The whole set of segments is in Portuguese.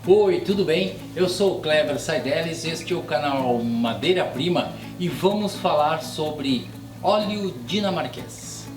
Oi, tudo bem? Eu sou o Cleber Saideles, este é o canal Madeira Prima e vamos falar sobre óleo dinamarquês.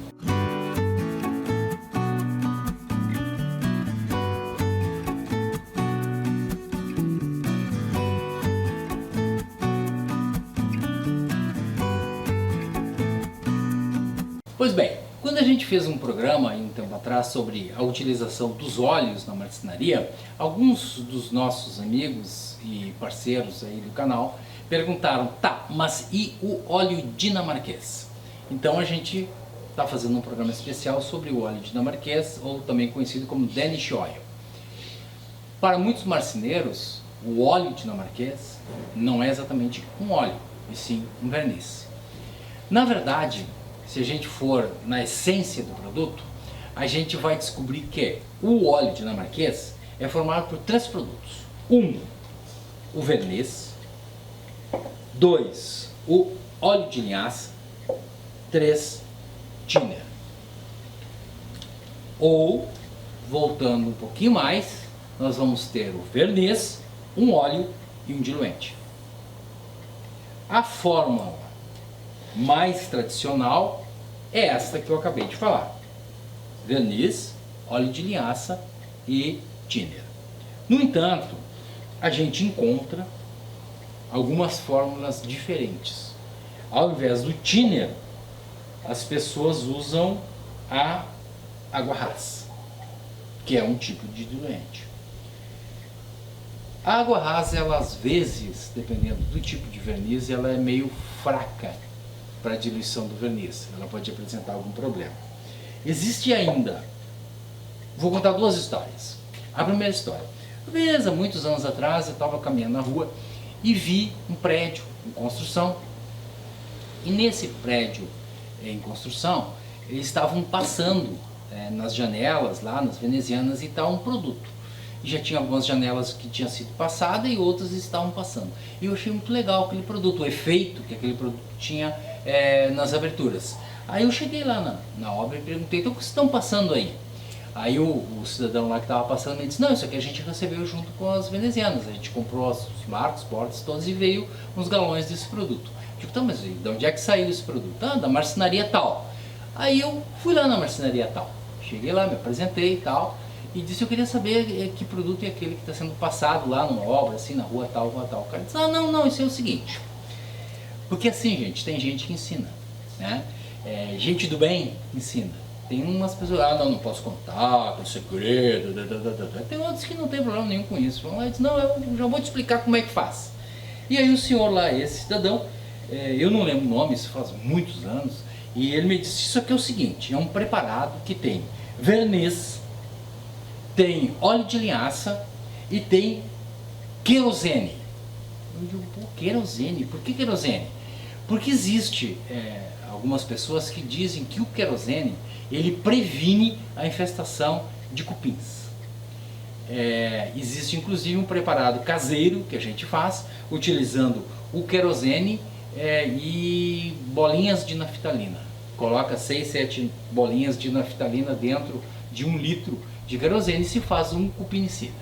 Pois bem, quando a gente fez um programa um tempo atrás sobre a utilização dos óleos na marcenaria, alguns dos nossos amigos e parceiros aí do canal perguntaram, tá, mas e o óleo dinamarquês? Então a gente está fazendo um programa especial sobre o óleo dinamarquês, ou também conhecido como Danish Oil. Para muitos marceneiros, o óleo dinamarquês não é exatamente um óleo, e sim um verniz. Na verdade, se a gente for na essência do produto, a gente vai descobrir que o óleo dinamarquês é formado por três produtos. O verniz. 2, o óleo de linhaça. 3, thinner. Ou, voltando um pouquinho mais, nós vamos ter o verniz, um óleo e um diluente. A fórmula mais tradicional é esta que eu acabei de falar: verniz, óleo de linhaça e thinner. No entanto, a gente encontra algumas fórmulas diferentes. Ao invés do thinner, as pessoas usam a água rasa, que é um tipo de diluente. A água rasa, ela às vezes, dependendo do tipo de verniz, ela é meio fraca para a diluição do verniz. Ela pode apresentar algum problema. Existe ainda, vou contar duas histórias. A primeira história, uma vez, há muitos anos atrás, eu estava caminhando na rua e vi um prédio em construção. E nesse prédio em construção, eles estavam passando nas janelas, lá nas venezianas e tal, um produto. E já tinha algumas janelas que tinham sido passadas e outras estavam passando. E eu achei muito legal aquele produto, o efeito que aquele produto tinha nas aberturas. Aí eu cheguei lá na obra e perguntei, então o que vocês estão passando aí? Aí o cidadão lá que estava passando me disse, não, isso aqui a gente recebeu junto com as venezianas, a gente comprou os marcos, portas todas e veio uns galões desse produto. Eu digo, tá, mas de onde é que saiu esse produto? Ah, da marcenaria tal. Aí eu fui lá na marcenaria tal, cheguei lá, me apresentei e tal, e disse, eu queria saber que produto é aquele que está sendo passado lá numa obra, assim, na rua tal, rua tal. O cara disse, ah, não, isso é o seguinte. Porque assim, gente, tem gente que ensina, né? Gente do bem ensina. Tem umas pessoas, não posso contar, é segredo, Tem outros que não tem problema nenhum com isso. Vão lá e dizem, não, eu já vou te explicar como é que faz. E aí o senhor lá, esse cidadão, eu não lembro o nome, isso faz muitos anos, e ele me disse, isso aqui é o seguinte, é um preparado que tem verniz, tem óleo de linhaça e tem querosene. Eu digo, pô, querosene? Por que querosene? Porque existe algumas pessoas que dizem que o querosene, ele previne a infestação de cupins. Existe inclusive um preparado caseiro que a gente faz, utilizando o querosene e bolinhas de naftalina. Coloca 6, 7 bolinhas de naftalina dentro de 1 litro de querosene e se faz um cupinicida.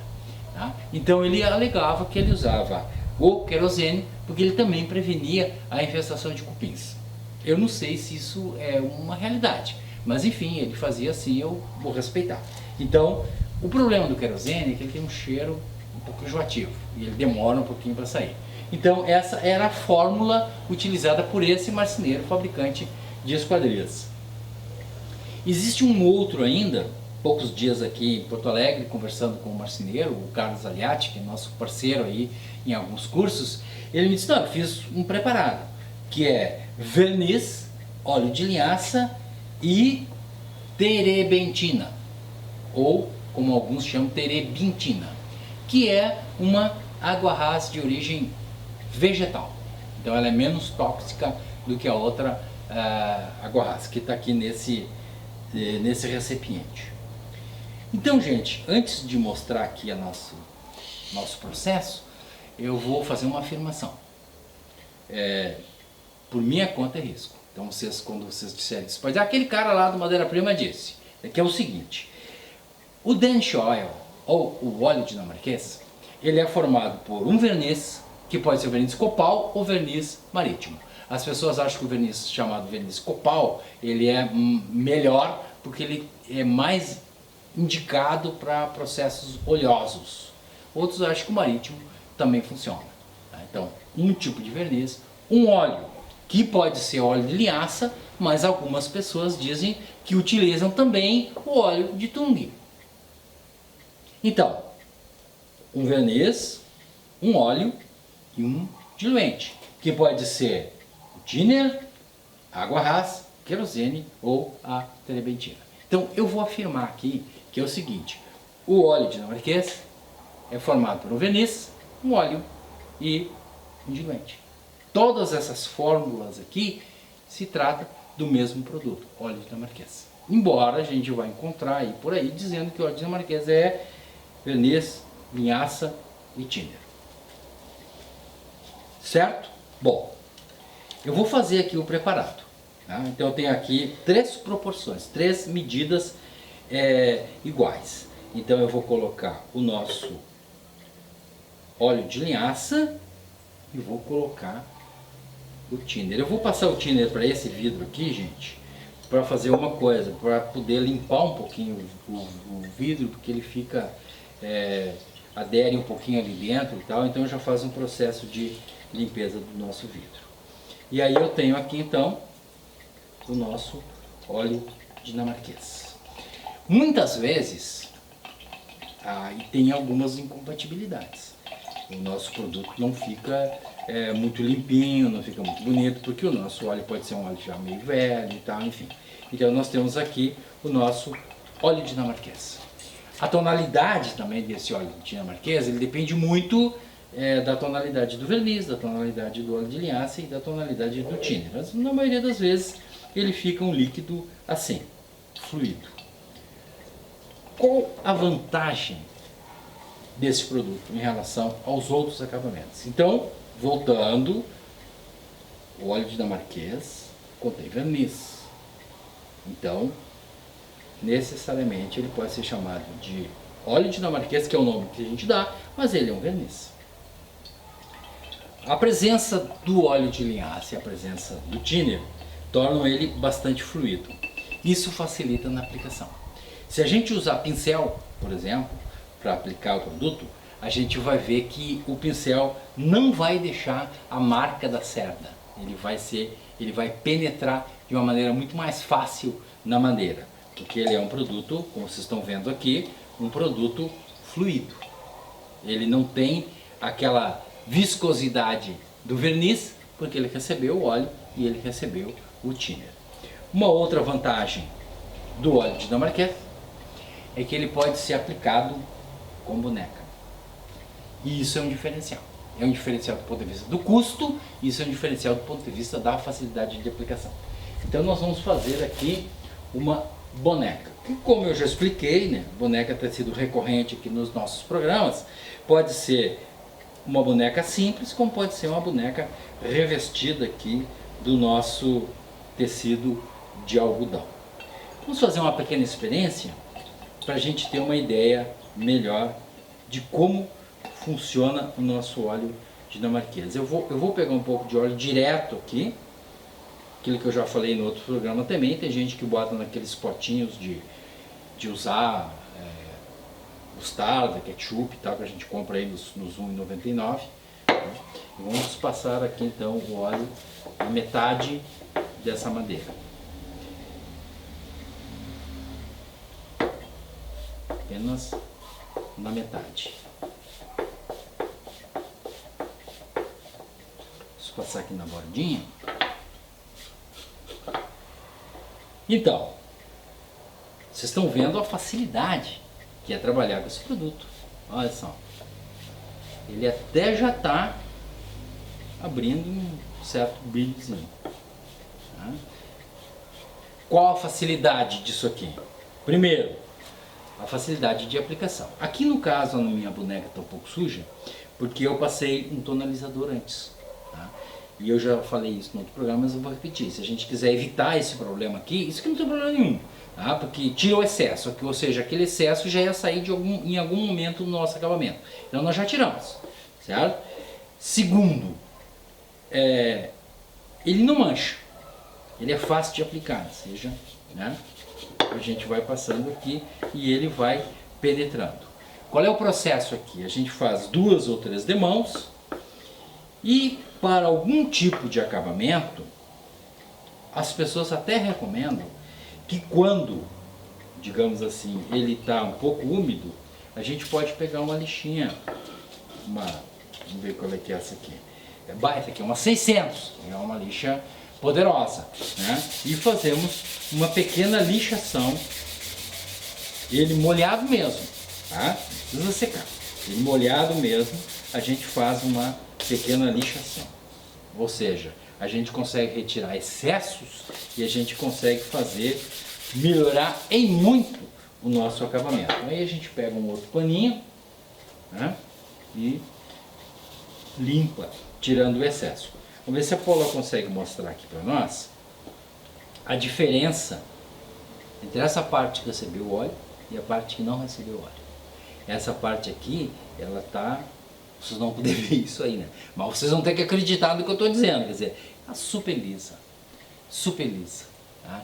Tá? Então ele alegava que ele usava o querosene porque ele também prevenia a infestação de cupins. Eu não sei se isso é uma realidade, mas enfim, ele fazia assim, eu vou respeitar. Então, o problema do querosene é que ele tem um cheiro um pouco enjoativo e ele demora um pouquinho para sair. Então, essa era a fórmula utilizada por esse marceneiro fabricante de esquadrias. Existe um outro ainda, poucos dias aqui em Porto Alegre, conversando com o marceneiro, o Carlos Aliati, que é nosso parceiro aí em alguns cursos. Ele me disse, não, eu fiz um preparado, que é verniz, óleo de linhaça e terebentina, ou como alguns chamam, terebintina, que é uma água rasa de origem vegetal. Então ela é menos tóxica do que a outra água rasa, que está aqui nesse recipiente. Então, gente, antes de mostrar aqui nosso processo, eu vou fazer uma afirmação. Por minha conta é risco. Então, quando vocês disserem isso, pode dizer, aquele cara lá do Madeira Prima disse, que é o seguinte: o Danish Oil, ou o óleo dinamarquês, Ele é formado por um verniz, que pode ser verniz copal ou verniz marítimo. As pessoas acham que o verniz chamado verniz copal, ele é melhor porque ele é mais indicado para processos oleosos. Outros acham que o marítimo também funciona. Tá? Então, um tipo de verniz, um óleo, que pode ser óleo de linhaça, mas algumas pessoas dizem que utilizam também o óleo de tung. Então, um verniz, um óleo e um diluente, que pode ser o thinner, água rasa, querosene ou a terebentina. Então, eu vou afirmar aqui que é o seguinte: o óleo dinamarquês é formado por um verniz, um óleo e um diluente. Todas essas fórmulas aqui se trata do mesmo produto, óleo dinamarquês. Embora a gente vai encontrar aí por aí dizendo que o óleo dinamarquês é verniz, linhaça e thinner. Certo? Bom, eu vou fazer aqui o preparado. Tá? Então eu tenho aqui 3 proporções, 3 medidas iguais. Então eu vou colocar o nosso óleo de linhaça e vou colocar o thinner. Eu vou passar o thinner para esse vidro aqui, gente, para fazer uma coisa, para poder limpar um pouquinho o vidro, porque ele fica, adere um pouquinho ali dentro e tal, então eu já faço um processo de limpeza do nosso vidro. E aí eu tenho aqui então o nosso óleo dinamarquês. Muitas vezes tem algumas incompatibilidades. O nosso produto não fica muito limpinho, não fica muito bonito, porque o nosso óleo pode ser um óleo já meio velho e tal, enfim. Então nós temos aqui o nosso óleo dinamarquês. A tonalidade também desse óleo dinamarquês, ele depende muito da tonalidade do verniz, da tonalidade do óleo de linhaça e da tonalidade do thinner. Mas na maioria das vezes ele fica um líquido assim, fluido. Qual a vantagem desse produto em relação aos outros acabamentos? Então, voltando, o óleo dinamarquês contém verniz. Então, necessariamente ele pode ser chamado de óleo dinamarquês, que é o nome que a gente dá, mas ele é um verniz. A presença do óleo de linhaça e a presença do thinner tornam ele bastante fluido. Isso facilita na aplicação. Se a gente usar pincel, por exemplo, para aplicar o produto, a gente vai ver que o pincel não vai deixar a marca da cerda. Ele vai penetrar de uma maneira muito mais fácil na madeira, porque ele é um produto, como vocês estão vendo aqui, um produto fluido. Ele não tem aquela viscosidade do verniz, porque ele recebeu o óleo e ele recebeu o thinner. Uma outra vantagem do óleo dinamarquês é que ele pode ser aplicado com boneca. E isso é um diferencial. É um diferencial do ponto de vista do custo, e isso é um diferencial do ponto de vista da facilidade de aplicação. Então nós vamos fazer aqui uma boneca. Que, como eu já expliquei, né, boneca tem sido recorrente aqui nos nossos programas, pode ser uma boneca simples, como pode ser uma boneca revestida aqui do nosso tecido de algodão. Vamos fazer uma pequena experiência para a gente ter uma ideia melhor de como funciona o nosso óleo dinamarquês. Eu vou pegar um pouco de óleo direto aqui, aquilo que eu já falei no outro programa também. Tem gente que bota naqueles potinhos de usar mostarda, ketchup e tal, que a gente compra aí nos R$1,99. Vamos passar aqui então o óleo na metade dessa madeira. Apenas na metade. Vou passar aqui na bordinha. Então, vocês estão vendo a facilidade que é trabalhar com esse produto. Olha só. Ele até já está abrindo um certo brilhozinho. Tá? Qual a facilidade disso aqui? Primeiro, a facilidade de aplicação. Aqui no caso, a minha boneca está um pouco suja, porque eu passei um tonalizador antes. Tá? E eu já falei isso no outro programa, mas eu vou repetir. Se a gente quiser evitar esse problema aqui, isso aqui não tem problema nenhum. Tá? Porque tira o excesso, ou seja, aquele excesso já ia sair em algum momento do nosso acabamento. Então nós já tiramos, certo? Segundo, ele não mancha, ele é fácil de aplicar, ou seja, né? A gente vai passando aqui e ele vai penetrando. Qual é o processo aqui? A gente faz 2 ou 3 demãos e para algum tipo de acabamento, as pessoas até recomendam que quando, digamos assim, ele está um pouco úmido, a gente pode pegar uma lixinha, vamos ver qual é que é essa aqui. Essa aqui é uma 600, é uma lixa poderosa, né? E fazemos uma pequena lixação, ele molhado mesmo, tá? Não precisa secar, ele molhado mesmo, a gente faz uma pequena lixação, ou seja, a gente consegue retirar excessos e a gente consegue melhorar em muito o nosso acabamento. Aí a gente pega um outro paninho, né, e limpa, tirando o excesso. Vamos ver se a Paula consegue mostrar aqui para nós a diferença entre essa parte que recebeu óleo e a parte que não recebeu óleo. Essa parte aqui, ela tá, vocês não podem ver isso aí, né? Mas vocês vão ter que acreditar no que eu estou dizendo, quer dizer, a super lisa, tá?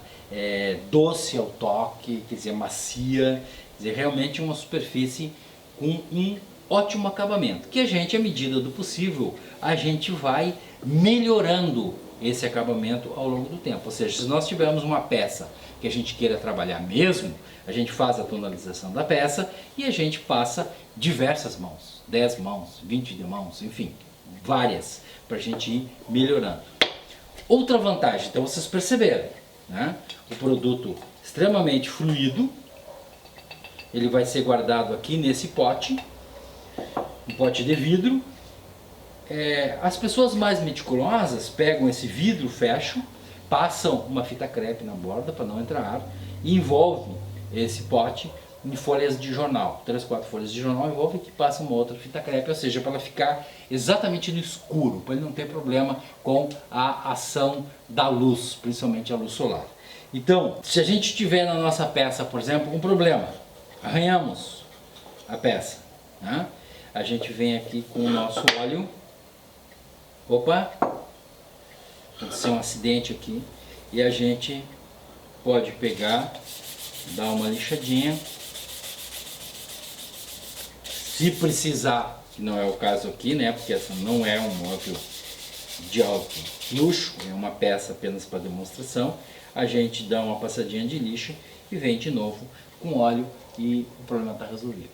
Doce ao toque, quer dizer, macia, quer dizer, realmente uma superfície com um ótimo acabamento, que a gente, à medida do possível, a gente vai melhorando esse acabamento ao longo do tempo. Ou seja, se nós tivermos uma peça que a gente queira trabalhar mesmo, a gente faz a tonalização da peça e a gente passa diversas mãos, 10 mãos, 20 mãos, enfim, várias, para a gente ir melhorando. Outra vantagem, então vocês perceberam, né? O produto extremamente fluido, ele vai ser guardado aqui nesse pote, um pote de vidro. As pessoas mais meticulosas pegam esse vidro, fecham, passam uma fita crepe na borda para não entrar ar e envolvem esse pote em folhas de jornal, 3, 4 folhas de jornal, envolve que passa uma outra fita crepe, ou seja, para ela ficar exatamente no escuro, para ele não ter problema com a ação da luz, principalmente a luz solar. Então, se a gente tiver na nossa peça, por exemplo, um problema, arranhamos a peça, né? A gente vem aqui com o nosso óleo, aconteceu um acidente aqui, e a gente pode pegar, dar uma lixadinha, se precisar, que não é o caso aqui, né, porque essa não é um móvel de alto luxo, é uma peça apenas para demonstração, a gente dá uma passadinha de lixa e vem de novo com óleo e o problema está resolvido.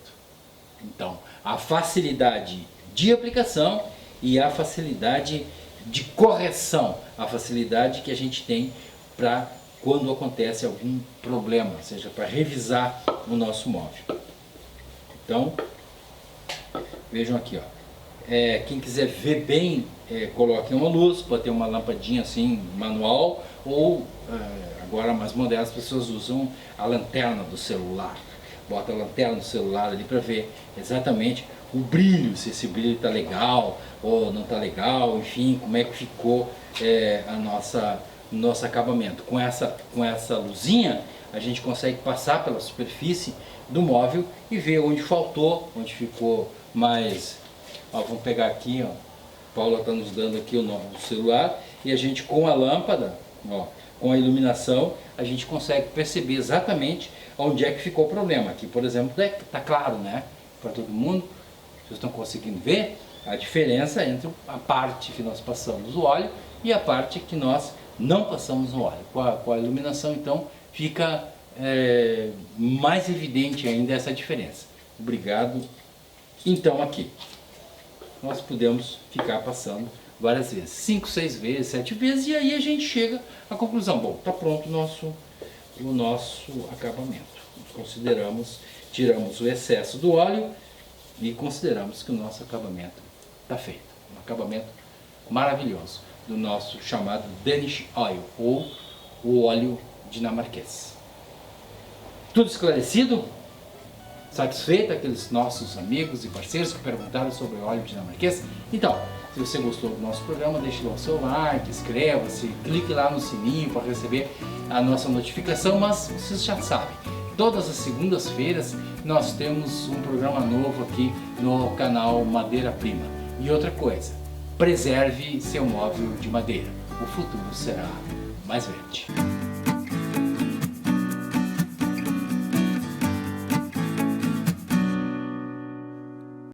Então, a facilidade de aplicação e a facilidade de correção, a facilidade que a gente tem para quando acontece algum problema, ou seja, para revisar o nosso móvel. Então, vejam aqui, ó. Quem quiser ver bem, coloque uma luz, pode ter uma lampadinha assim manual, ou agora mais modernas as pessoas usam a lanterna do celular. Bota a lanterna do celular ali para ver exatamente o brilho, se esse brilho está legal ou não está legal, enfim, como é que ficou nosso acabamento. Com essa luzinha, a gente consegue passar pela superfície do móvel e ver onde faltou, onde ficou mais... Ó, vamos pegar aqui, ó, Paula está nos dando aqui o celular, e a gente com a lâmpada, ó, com a iluminação, a gente consegue perceber exatamente onde é que ficou o problema. Aqui, por exemplo, está claro, né, para todo mundo. Vocês estão conseguindo ver a diferença entre a parte que nós passamos o óleo e a parte que nós não passamos o óleo. Com a iluminação, então, fica mais evidente ainda essa diferença. Obrigado. Então, aqui, nós podemos ficar passando várias vezes, 5, 6 vezes, 7 vezes, e aí a gente chega à conclusão, bom, está pronto o nosso acabamento. Nós tiramos o excesso do óleo e consideramos que o nosso acabamento está feito. Um acabamento maravilhoso do nosso chamado Danish Oil, ou o óleo dinamarquês. Tudo esclarecido? Satisfeito aqueles nossos amigos e parceiros que perguntaram sobre o óleo dinamarquês? Então, se você gostou do nosso programa, deixe lá o seu like, inscreva-se, clique lá no sininho para receber a nossa notificação, mas vocês já sabem, todas as segundas-feiras nós temos um programa novo aqui no canal Madeira Prima. E outra coisa, preserve seu móvel de madeira, o futuro será mais verde.